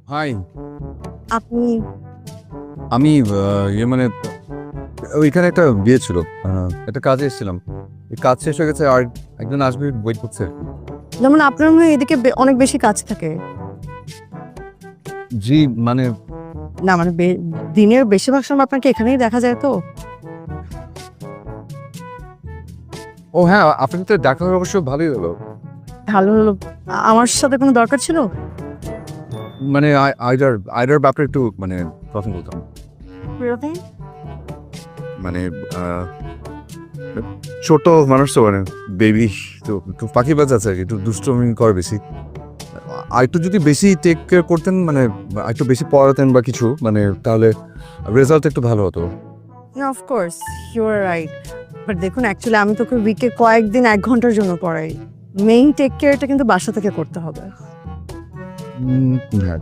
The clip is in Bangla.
হাই। আপনি আমি মানে ওইখানে একটা বিয়ে ছিল। একটা কাজে এসেছিলাম। এই কাজ শেষ হয়ে গেছে আর একজন আসবে ওয়েট করছে। যেমন আপনার মনে হয় এদিকে অনেক বেশি কাজ থাকে। জি, মানে না মানে দিনের বেশিরভাগ সময় আপনাকে এখানেই দেখা যায় তো। ও হ্যাঁ, আপনার সাথে দেখা হয়ে অবশ্য ভালোই হলো। ভালো হলো। আমার সাথে কোনো দরকার ছিল? মানে আইডার ব্যাপারে একটু মানে কথা বলতাম। বিরতি? মানে আ ছোট মানুষ তো মানে বেবি তো একটু ফাঁকিবাজ আছে আরকি, একটু দুষ্টুমি করে বেশি। আরেকটু যদি বেশি টেক কেয়ার করতেন মানে আরেকটু বেশি পড়াতেন বা কিছু মানে তাহলে রেজাল্ট একটু ভালো হতো। না of course you are right. But দেখুন অ্যাকচুয়ালি আমি তোকে উইকে কয়েকদিন ১ ঘন্টার জন্য পড়াই। মেইন টেক কেয়ারটা কিন্তু বাসা থেকে করতে হবে। হ্যাঁ।